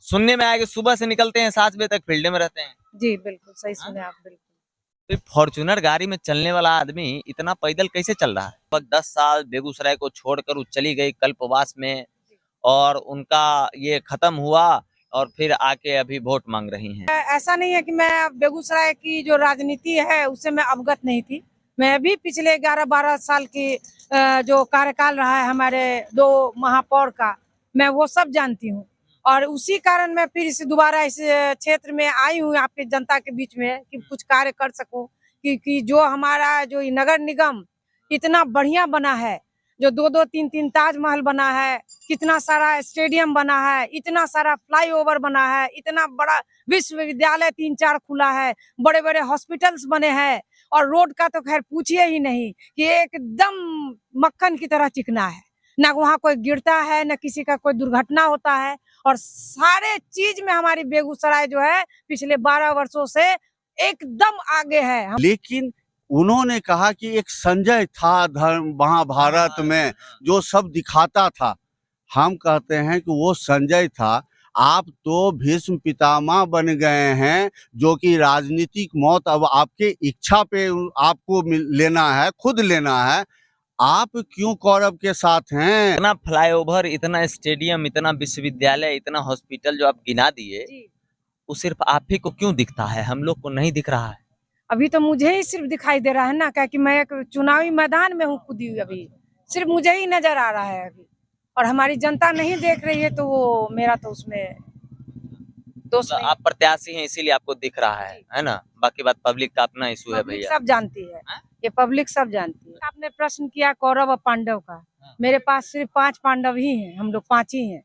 सुनने में आया कि सुबह से निकलते हैं 7 बजे तक फील्ड में रहते हैं। जी बिल्कुल सही सुने आप, बिल्कुल। तो फॉर्च्यूनर गाड़ी में चलने वाला आदमी इतना पैदल कैसे चल रहा है? लगभग 10 साल बेगूसराय को छोड़कर वो चली गई कल्पवास में और उनका ये खत्म हुआ और फिर आके अभी वोट मांग रही हैं। ऐसा नहीं है कि मैं बेगूसराय की जो राजनीति है उससे मैं अवगत नहीं थी। मैं भी पिछले 11-12 साल की जो कार्यकाल रहा है हमारे 2 महापौर का, मैं वो सब जानती हूँ। और उसी कारण मैं फिर इस दोबारा इस क्षेत्र में आई हूँ आपके जनता के बीच में कि कुछ कार्य कर सकूं, कि जो हमारा जो ये नगर निगम इतना बढ़िया बना है, जो 2-2 3-3 ताजमहल बना है, कितना सारा स्टेडियम बना है, इतना सारा फ्लाईओवर बना है, इतना बड़ा विश्वविद्यालय 3-4 खुला है, बड़े-बड़े हॉस्पिटल्स बने हैं और रोड का तो खैर पूछिए ही नहीं कि एकदम मक्खन की तरह चिकना है। ना वहाँ कोई गिरता है, ना किसी का कोई दुर्घटना होता है और सारे चीज में हमारी बेगूसराय जो है पिछले 12 वर्षों से एकदम आगे है। लेकिन उन्होंने कहा कि एक संजय था धर्म महाभारत में जो सब दिखाता था। हम कहते हैं कि वो संजय था। आप तो भीष्म पितामह बन गए हैं, जो कि राजनीतिक मौत अब आपके इच्छा पे आपको लेना है, खुद लेना है। आप क्यों कौरव के साथ हैं? इतना फ्लाईओवर, इतना स्टेडियम, इतना विश्वविद्यालय, इतना हॉस्पिटल जो आप गिना दिए, वो सिर्फ आप ही को क्यों दिखता है, हम लोग को नहीं दिख रहा है? अभी तो मुझे ही सिर्फ दिखाई दे रहा है ना, क्या कि मैं एक चुनावी मैदान में हूँ खुदी हुई, अभी सिर्फ मुझे ही नजर आ रहा है अभी। और हमारी जनता नहीं देख रही है तो वो मेरा तो उसमें दोष तो नहीं। आप प्रत्याशी हैं इसीलिए आपको दिख रहा है ना? बाकी बात पब्लिक का अपना इशू है पब्लिक भैया। सब जानती है, ये पब्लिक सब जानती है। आपने प्रश्न किया कौरव और पांडव का, मेरे पास सिर्फ 5 पांडव ही हैं, हम लोग 5 ही हैं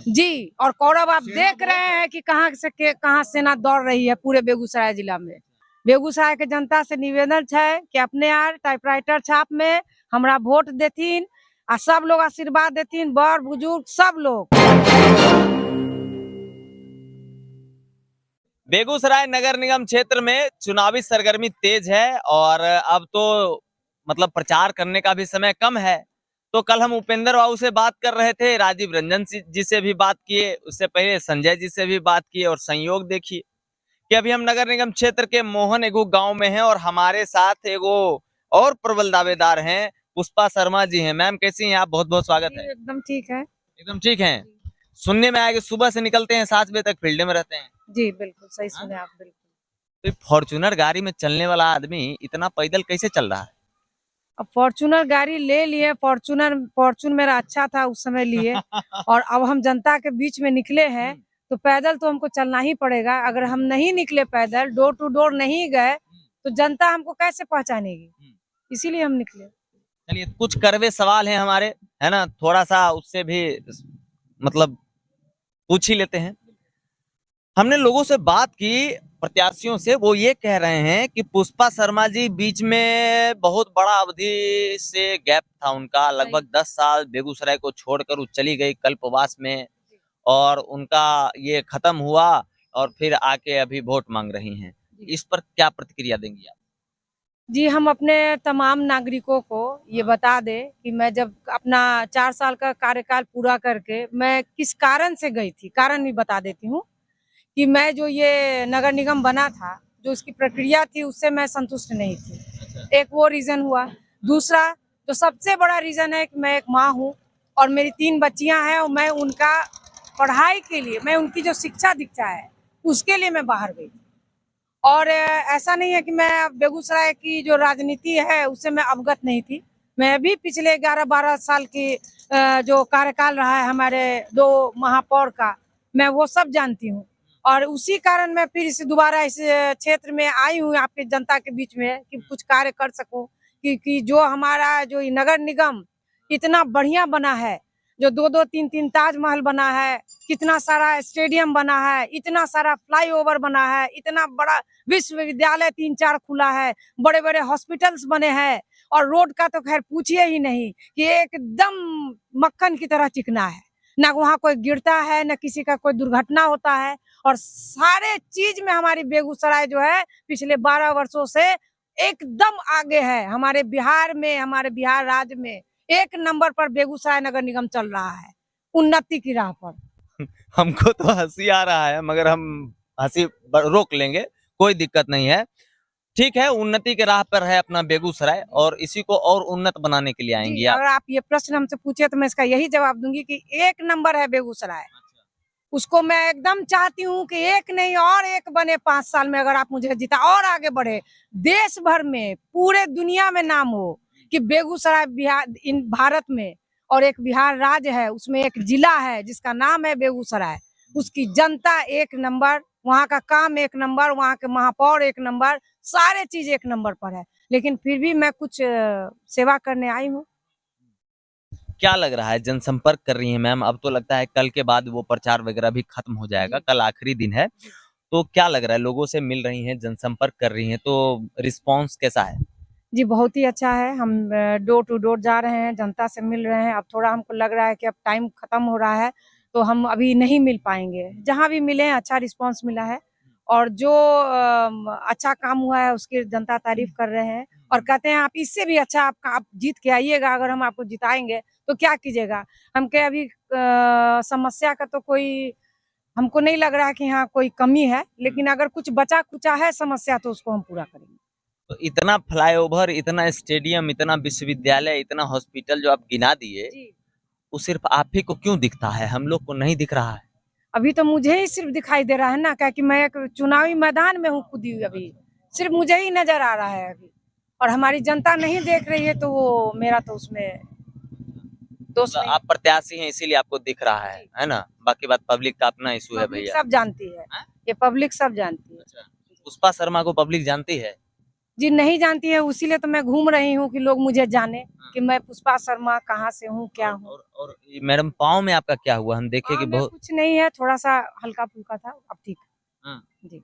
जी। और कौरव आप देख रहे हैं कि कहाँ से कहाँ सेना दौड़ रही है पूरे बेगूसराय जिला में। बेगूसराय के जनता से निवेदन है कि अपने यार टाइपराइटर छाप में हमरा वोट देतीन आ सब लोग आशीर्वाद देतीन, बड़ बुजुर्ग सब लोग। बेगूसराय नगर निगम क्षेत्र में चुनावी सरगर्मी तेज है और अब तो मतलब प्रचार करने का भी समय कम है। तो कल हम उपेंद्र बाबू से बात कर रहे थे, राजीव रंजन जी से भी बात किए, उससे पहले संजय जी से भी बात किए और संयोग देखिए कि अभी हम नगर निगम क्षेत्र के मोहन एगो गांव में हैं और हमारे साथ एगो और प्रबल दावेदार हैं, पुष्पा शर्मा जी हैं। मैम कैसी हैं आप? बहुत बहुत स्वागत है। एकदम ठीक है। एकदम ठीक है। सुनने में आया कि सुबह से निकलते हैं 7 बजे तक फील्ड में रहते हैं। जी बिल्कुल सही सुने आप, बिल्कुल। तो फॉर्च्यूनर गाड़ी में चलने वाला आदमी इतना पैदल कैसे चल रहा है? अब फॉर्च्यूनर गाड़ी ले लिए, फॉर्च्यून मेरा अच्छा था उस समय लिए और अब हम जनता के बीच में निकले हैं तो पैदल तो हमको चलना ही पड़ेगा। अगर हम नहीं निकले पैदल, डोर टू डोर नहीं गए तो जनता हमको कैसे पहचानेगी, इसीलिए हम निकले। चलिए कुछ कड़वे सवाल हैं हमारे, है ना, थोड़ा सा उससे भी मतलब पूछ ही लेते हैं। हमने लोगों से बात की, प्रत्याशियों से, वो ये कह रहे हैं कि पुष्पा शर्मा जी बीच में बहुत बड़ा अवधि से गैप था उनका, लगभग 10 साल बेगूसराय को छोड़कर वो चली गई कल्पवास में और उनका ये खत्म हुआ और फिर आके अभी वोट मांग रही हैं। इस पर क्या प्रतिक्रिया देंगी आप? जी, हम अपने तमाम नागरिकों को ये बता दें कि मैं जब अपना 4 साल का कार्यकाल पूरा करके मैं किस कारण से गई थी, कारण भी बता देती हूँ कि मैं जो ये नगर निगम बना था, जो उसकी प्रक्रिया थी उससे मैं संतुष्ट नहीं थी। एक वो रीज़न हुआ। दूसरा जो सबसे बड़ा रीज़न है कि मैं एक माँ हूँ और मेरी 3 बच्चियाँ हैं और मैं उनका पढ़ाई के लिए, मैं उनकी जो शिक्षा-दीक्षा है, उसके लिए मैं बाहर गई। और ऐसा नहीं है कि मैं बेगूसराय की जो राजनीति है उससे मैं अवगत नहीं थी। मैं भी पिछले 11-12 साल की जो कार्यकाल रहा है हमारे 2 महापौर का, मैं वो सब जानती हूँ। और उसी कारण मैं फिर इस दोबारा इस क्षेत्र में आई हूँ आपके जनता के बीच में कि कुछ कार्य कर सकूं, कि जो हमारा जो ये नगर निगम इतना बढ़िया बना है, जो 2-2 3-3 ताजमहल बना है, कितना सारा स्टेडियम बना है, इतना सारा फ्लाईओवर बना है, इतना बड़ा विश्वविद्यालय 3-4 खुला है, बड़े-बड़े हॉस्पिटल्स बने हैं और रोड का तो खैर पूछिए ही नहीं कि एकदम मक्खन की तरह चिकना है। ना वहाँ कोई गिरता है, ना किसी का कोई दुर्घटना होता है और सारे चीज में हमारी बेगूसराय जो है पिछले 12 वर्षों से एकदम आगे है। हमारे बिहार में, हमारे बिहार राज्य में 1 नंबर पर बेगूसराय नगर निगम चल रहा है, उन्नति की राह पर। हमको तो हंसी आ रहा है मगर हम हंसी रोक लेंगे, कोई दिक्कत नहीं है। ठीक है, उन्नति के राह पर है अपना बेगूसराय और इसी को और उन्नत बनाने के लिए जी, आएंगी आप। अगर आप ये प्रश्न हमसे पूछे तो मैं इसका यही जवाब दूंगी कि 1 नंबर है बेगूसराय। उसको मैं एकदम चाहती हूँ कि एक नहीं और एक बने 5 साल में, अगर आप मुझे जिता और आगे बढ़े, देश भर में, पूरे दुनिया में नाम हो कि बेगूसराय बिहार इन भारत में, और एक बिहार राज्य है उसमें एक जिला है जिसका नाम है बेगूसराय, उसकी जनता 1 नंबर, वहाँ का काम 1 नंबर, वहाँ के महापौर 1 नंबर, सारे चीज 1 नंबर पर है। लेकिन फिर भी मैं कुछ सेवा करने आई हूँ। क्या लग रहा है, जनसंपर्क कर रही हैं मैम, अब तो लगता है कल के बाद वो प्रचार वगैरह भी खत्म हो जाएगा, कल आखिरी दिन है, तो क्या लग रहा है, लोगों से मिल रही हैं, जनसंपर्क कर रही हैं, तो रिस्पांस कैसा है? जी, बहुत ही अच्छा है। हम डोर टू डोर जा रहे हैं, जनता से मिल रहे हैं। अब थोड़ा हमको लग रहा है कि अब टाइम खत्म हो रहा है, तो हम अभी नहीं मिल पाएँगे। जहाँ भी मिले हैं अच्छा रिस्पॉन्स मिला है, और जो अच्छा काम हुआ है उसकी जनता तारीफ़ कर रहे हैं और कहते हैं आप इससे भी अच्छा आप जीत के आइएगा, अगर हम आपको जिताएँगे तो क्या कीजिएगा? हम कहे अभी समस्या का तो कोई हमको नहीं लग रहा है कि हाँ कोई कमी है, लेकिन अगर कुछ बचा-खुचा है समस्या तो उसको हम पूरा करेंगे। तो इतना फ्लाईओवर, इतना स्टेडियम, इतना विश्वविद्यालय, इतना हॉस्पिटल जो आप गिना दिए, जी। वो सिर्फ आप ही को क्यों दिखता है, हम लोग को नहीं दिख रहा है? अभी तो मुझे ही सिर्फ दिखाई दे रहा है ना, क्या कि मैं एक चुनावी मैदान में हूँ खुदी हुई अभी, सिर्फ मुझे ही नज़र आ रहा है अभी, और हमारी जनता नहीं देख रही है तो वो मेरा तो उसमें दोष मतलब नहीं। आप प्रत्याशी हैं इसीलिए आपको दिख रहा जी, है ना? बाकी बात पब्लिक का अपना इशू है पब्लिक भैया। सब जानती है, हैं? ये पब्लिक सब जानती है। अच्छा, पुष्पा शर्मा को पब्लिक जानती है? जी, नहीं जानती है, उसीलिए तो मैं घूम रही हूँ कि लोग मुझे जाने हाँ। कि मैं पुष्पा शर्मा कहाँ से हूँ, क्या हूँ। और ये मैडम पाँव में आपका क्या हुआ? हम देखे कि में बहुत कुछ नहीं है, थोड़ा-सा हल्का-फुल्का था, अब ठीक हाँ। है। जी।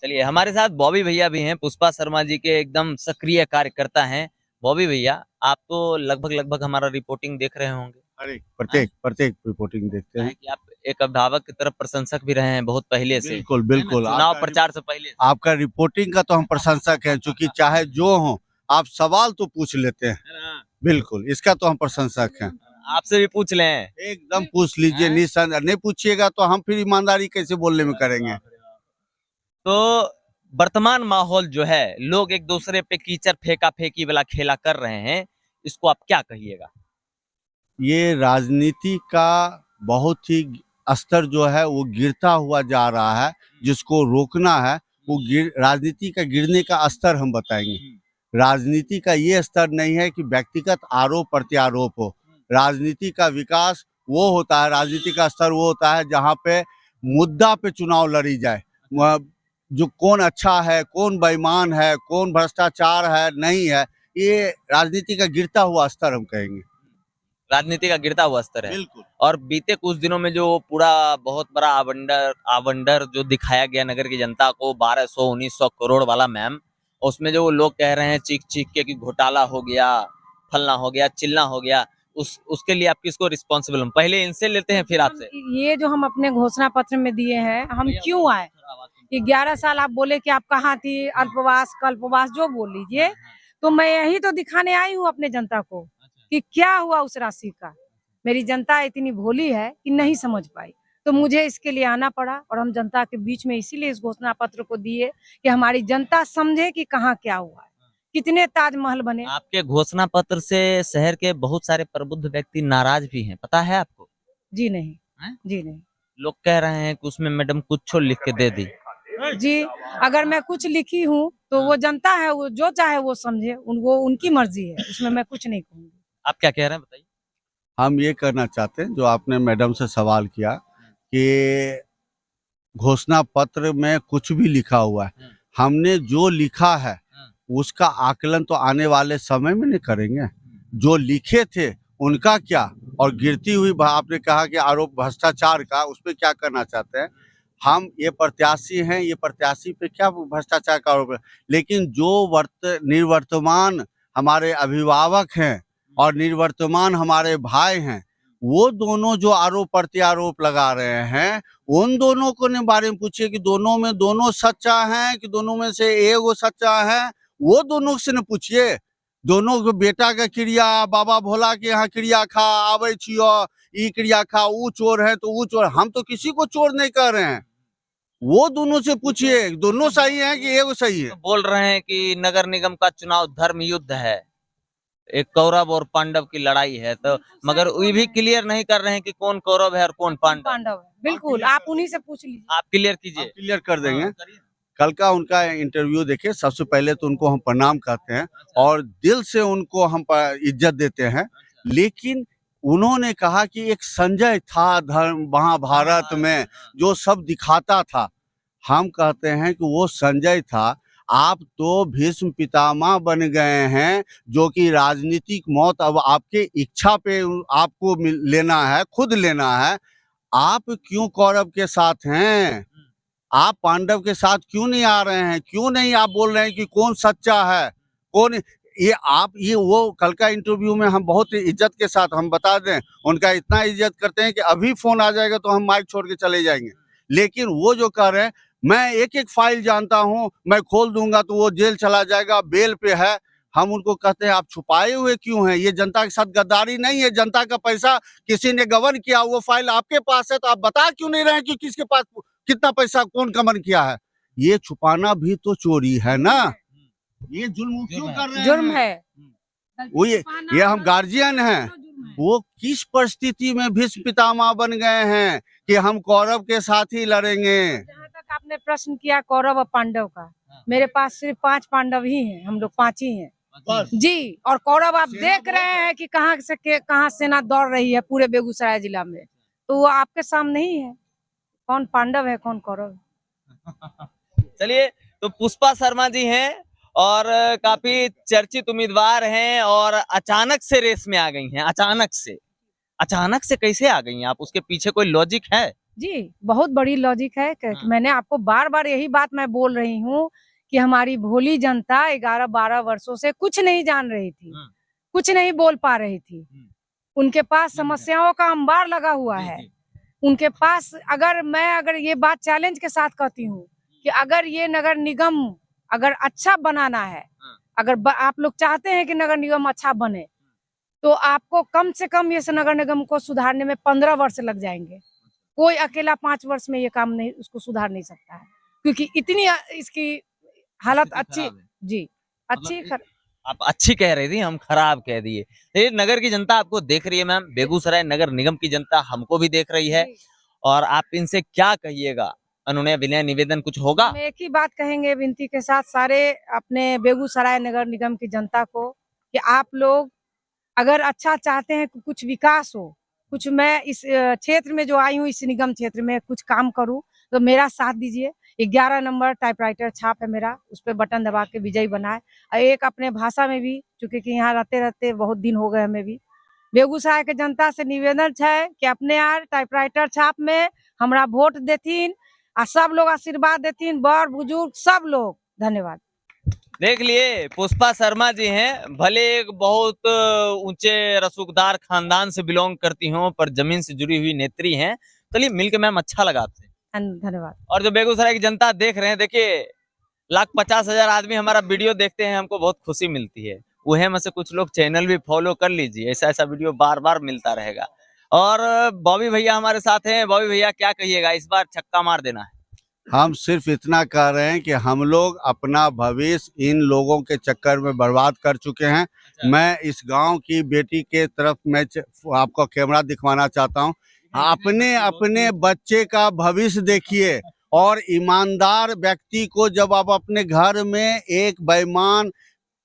चलिए हमारे साथ बॉबी भैया भी हैं, पुष्पा शर्मा जी के एकदम सक्रिय कार्यकर्ता हैं। बॉबी भैया, आप तो लगभग हमारा रिपोर्टिंग देख रहे होंगे। अरे प्रत्येक रिपोर्टिंग देखते क्या हैं। है कि आप एक अभिभावक की तरफ प्रशंसक भी रहे हैं बहुत पहले से, बिल्कुल, है ना? बिल्कुल। चुनाव आपका प्रचार से पहले से। आपका रिपोर्टिंग का तो हम प्रशंसक हैं, चूँकि चाहे जो हो, आप सवाल तो पूछ लेते हैं। है ना? बिल्कुल, इसका तो हम प्रशंसक हैं। आपसे भी पूछ लें। एकदम पूछ लीजिए, हैं? निसंदेह। नहीं पूछिएगा तो हम फिर ईमानदारी कैसे बोलने में करेंगे? तो वर्तमान माहौल जो है, लोग एक दूसरे पे कीचड़ फेंका-फेंकी वाला खेला कर रहे हैं, इसको आप क्या कहिएगा? ये राजनीति का बहुत ही स्तर जो है वो गिरता हुआ जा रहा है, जिसको रोकना है, वो राजनीति का गिरने का स्तर हम बताएँगे। राजनीति का ये स्तर नहीं है कि व्यक्तिगत आरोप प्रत्यारोप हो। राजनीति का विकास वो होता है, राजनीति का स्तर वो होता है जहाँ पे मुद्दा पे चुनाव लड़ी जाए। वह जो कौन अच्छा है, कौन बेईमान है, कौन भ्रष्टाचार है, नहीं है, ये राजनीति का गिरता हुआ स्तर हम कहेंगे। राजनीति का गिरता हुआ स्तर है। बिल्कुल। और बीते कुछ दिनों में जो पूरा बहुत बड़ा आवंडर जो दिखाया गया नगर की जनता को 1200-1900 करोड़ वाला मैम, उसमें जो लोग कह रहे हैं चीख-चीख के कि घोटाला हो गया, फलना हो गया, चिलना हो गया, उसके लिए आप किसको रिस्पॉन्सिबल हम पहले इनसे लेते हैं फिर आपसे। ये जो हम अपने घोषणा पत्र में दिए हैं, हम क्यों आए? कि 11 साल आप बोले कि आप कहाँ थी, अल्पवास, कल्पवास जो बोल लीजिए, तो मैं यही तो दिखाने आई हूँ अपने जनता को कि क्या हुआ उस राशि का। मेरी जनता इतनी भोली है कि नहीं समझ पाई, तो मुझे इसके लिए आना पड़ा, और हम जनता के बीच में इसीलिए इस घोषणा पत्र को दिए कि हमारी जनता समझे कि कहाँ क्या हुआ है, कितने ताजमहल बने। आपके घोषणा पत्र से शहर के बहुत सारे प्रबुद्ध व्यक्ति नाराज भी हैं, पता है आपको? जी नहीं, हैं? जी नहीं। लोग कह रहे हैं कि उसमें मैडम कुछो लिख के दे दी। जी, अगर मैं कुछ लिखी हूँ, तो वो जनता है, वो जो चाहे वो समझे, वो उनकी मर्ज़ी है, उसमें मैं कुछ नहीं कहूँगी। आप क्या कह रहे हैं बताइए? हम ये करना चाहते हैं, जो आपने मैडम से सवाल किया कि घोषणा पत्र में कुछ भी लिखा हुआ है, हमने जो लिखा है उसका आकलन तो आने वाले समय में नहीं करेंगे। जो लिखे थे उनका क्या, और गिरती हुई आपने कहा कि आरोप भ्रष्टाचार का, उस पे क्या करना चाहते हैं। हम ये प्रत्याशी हैं, ये प्रत्याशी पे क्या भ्रष्टाचार का आरोप है, लेकिन जो निर्वर्तमान हमारे अभिभावक हैं और निर्वर्तमान हमारे भाई हैं, वो दोनों जो आरोप प्रत्यारोप लगा रहे हैं, उन दोनों को ने बारे में पूछिए कि दोनों में दोनों सच्चा हैं कि दोनों में से एगो सच्चा है, वो दोनों से न पूछिए। दोनों के बेटा के क्रिया बाबा भोला के यहाँ क्रिया खा आवे छियो, ई क्रिया खा, वो चोर है तो वो चोर। हम तो किसी को चोर नहीं कर रहे हैं, वो दोनों से पूछिए दोनों सही है कि एक सही है। तो बोल रहे हैं कि नगर निगम का चुनाव धर्म युद्ध है, एक कौरव और पांडव की लड़ाई है, तो मगर ये भी क्लियर नहीं कर रहे हैं कि कौन कौरव है और कौन पांडव। पांडव है, बिल्कुल आप उन्हीं से पूछ लीजिए। आप क्लियर कीजिए। क्लियर कर देंगे। हाँ, करिए। कल का उनका इंटरव्यू देखिए, सबसे पहले तो उनको हम प्रणाम करते हैं और दिल से उनको हम इज्जत देते हैं। लेकिन उन्होंने कहा कि एक संजय था धर्म महाभारत में जो सब दिखाता था। हम कहते हैं कि वो संजय था। आप तो भीष्म पितामह बन गए हैं, जो कि राजनीतिक मौत अब आपके इच्छा पे आपको लेना है, खुद लेना है। आप क्यों कौरव के साथ हैं? आप पांडव के साथ क्यों नहीं आ रहे हैं? क्यों नहीं आप बोल रहे हैं कि कौन सच्चा है कौन? ये वो कल का इंटरव्यू में हम बहुत इज्जत के साथ हम बता दें, उनका इतना इज्जत करते हैं कि अभी फोन आ जाएगा तो हम माइक छोड़ के चले जाएंगे। लेकिन वो जो कह रहे हैं मैं एक एक फाइल जानता हूं, मैं खोल दूंगा तो वो जेल चला जाएगा, बेल पे है। हम उनको कहते हैं आप छुपाए हुए क्यों हैं? ये जनता के साथ गद्दारी नहीं है। जनता का पैसा किसी ने गबन किया, वो फाइल आपके पास है तो आप बता क्यों नहीं रहे हैं कि किसके पास कितना पैसा कौन गबन किया है? ये छुपाना भी तो चोरी है ना। ये जुल्म क्यों कर रहे हैं? जुर्म है। वो ये हम गार्जियन हैं। वो किस परिस्थिति में भीष्म पितामह बन गए हैं कि हम कौरव के साथ ही लड़ेंगे? जहाँ तक आपने प्रश्न किया कौरव और पांडव का, मेरे पास सिर्फ 5 पांडव ही हैं, हम लोग 5 ही हैं जी। और कौरव आप देख रहे हैं कि कहाँ से कहाँ सेना दौड़ रही है पूरे बेगूसराय जिला में, तो वो आपके सामने ही है। कौन पांडव है कौन कौरव है। चलिए, तो पुष्पा शर्मा जी हैं और काफी चर्चित उम्मीदवार हैं और अचानक से रेस में आ गई हैं। अचानक से कैसे आ गई हैं आप? उसके पीछे कोई लॉजिक है? जी, बहुत बड़ी लॉजिक है कि मैंने आपको बार-बार यही बात मैं बोल रही हूँ कि हमारी भोली जनता 11-12 वर्षों से कुछ नहीं जान रही थी, कुछ नहीं बोल पा रही थी। उनके पास समस्याओं का अंबार लगा हुआ है। उनके पास अगर ये बात चैलेंज के साथ कहती हूँ कि अगर ये नगर निगम अगर अच्छा बनाना है, अगर आप लोग चाहते हैं कि नगर निगम अच्छा बने, तो आपको कम से कम ये नगर निगम को सुधारने में 15 वर्ष लग जाएंगे। कोई अकेला 5 वर्ष में ये काम नहीं उसको सुधार नहीं सकता है, क्योंकि इतनी इसकी हालत अच्छी जी अच्छी आप अच्छी कह रही थी, हम खराब कह दिए। ये नगर की जनता आपको देख रही है मैम, बेगूसराय नगर निगम की जनता हमको भी देख रही है, और आप इनसे क्या कहिएगा? अनुनय विनय निवेदन कुछ होगा? हम एक ही बात कहेंगे विनती के साथ सारे अपने बेगूसराय नगर निगम की जनता को कि आप लोग अगर अच्छा चाहते हैं कि कुछ विकास हो, कुछ मैं इस क्षेत्र में जो आई हूँ, इस निगम क्षेत्र में कुछ काम करूँ, तो मेरा साथ दीजिए। 11 नंबर टाइपराइटर छाप है मेरा, उस पे बटन दबा के विजयी बनाए। और एक अपने भाषा में भी, चूंकि कि यहाँ रहते बहुत दिन हो गए हमें भी, बेगूसराय के जनता से निवेदन है कि अपने यार टाइपराइटर छाप में हमरा वोट देतीन और सब लोग आशीर्वाद देतीन, बड़ बुजुर्ग सब लोग। धन्यवाद। देख लिए, पुष्पा शर्मा जी हैं, भले एक बहुत ऊंचे रसूखदार खानदान से बिलोंग करती हों, पर जमीन से जुड़ी हुई नेत्री हैं। चलिए, मिलके मैम अच्छा लगा आपसे। धन्यवाद। और जो बेगूसराय की जनता देख रहे हैं, देखिए 1,50,000 आदमी हमारा वीडियो देखते हैं, हमको बहुत खुशी मिलती है। वह में से कुछ लोग चैनल भी फॉलो कर लीजिए, ऐसा वीडियो बार बार मिलता रहेगा। और बॉबी भैया हमारे साथ हैं। बॉबी भैया, क्या कहिएगा? इस बार छक्का मार देना है। हम सिर्फ इतना कह रहे हैं कि हम लोग अपना भविष्य इन लोगों के चक्कर में बर्बाद कर चुके हैं। मैं इस गांव की बेटी के तरफ मैं आपको कैमरा दिखवाना चाहता हूं। अपने बच्चे का भविष्य देखिए, और ईमानदार व्यक्ति को जब आप अपने घर में एक बेईमान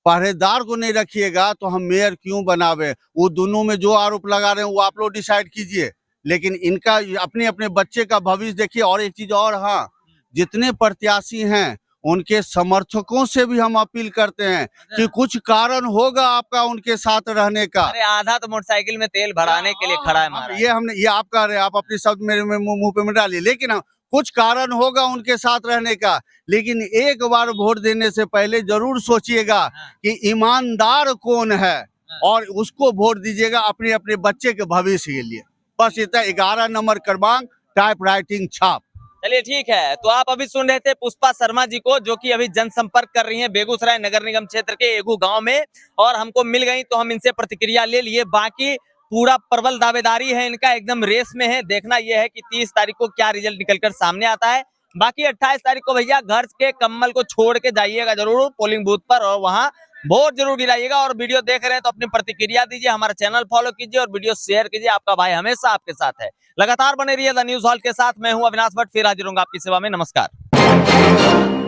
पहरेदार को नहीं रखिएगा तो हम मेयर क्यों बनावे? वो दोनों में जो आरोप लगा रहे हैं वो आप लोग डिसाइड कीजिए, लेकिन इनका अपने अपने बच्चे का भविष्य देखिए। और एक चीज और, हाँ, जितने प्रत्याशी हैं उनके समर्थकों से भी हम अपील करते हैं कि कुछ कारण होगा आपका उनके साथ रहने का। अरे आधा तो मोटरसाइकिल में तेल भराने के लिए खड़ा है महाराज। ये आप कह रहे हैं, आप अपने शब्द मेरे मुंह पे में डालिए, लेकिन कुछ कारण होगा उनके साथ रहने का। लेकिन एक बार वोट देने से पहले जरूर सोचिएगा कि ईमानदार कौन है, और उसको वोट दीजिएगा अपने अपने बच्चे के भविष्य के लिए। बस इतना। 11 नंबर क्रमांक टाइप राइटिंग छाप। चलिए ठीक है, तो आप अभी सुन रहे थे पुष्पा शर्मा जी को, जो कि अभी जनसंपर्क कर रही हैं बेगूसराय नगर निगम क्षेत्र के एगू गांव में, और हमको मिल गई तो हम इनसे प्रतिक्रिया ले लिए। बाकी पूरा प्रबल दावेदारी है इनका, एकदम रेस में है। देखना यह है कि 30 तारीख को क्या रिजल्ट निकलकर सामने आता है। बाकी 28 तारीख को भैया घर के कम्बल को छोड़ के जाइएगा जरूर पोलिंग बूथ पर, और वहां वोट जरूर गिराइएगा। और वीडियो देख रहे हैं तो अपनी प्रतिक्रिया दीजिए, हमारा चैनल फॉलो कीजिए और वीडियो शेयर कीजिए। आपका भाई हमेशा आपके साथ है। लगातार बने रहिए द न्यूज हॉल के साथ। मैं हूं अविनाश भट्ट, फिर हाजिर होऊंगा आपकी सेवा में। नमस्कार।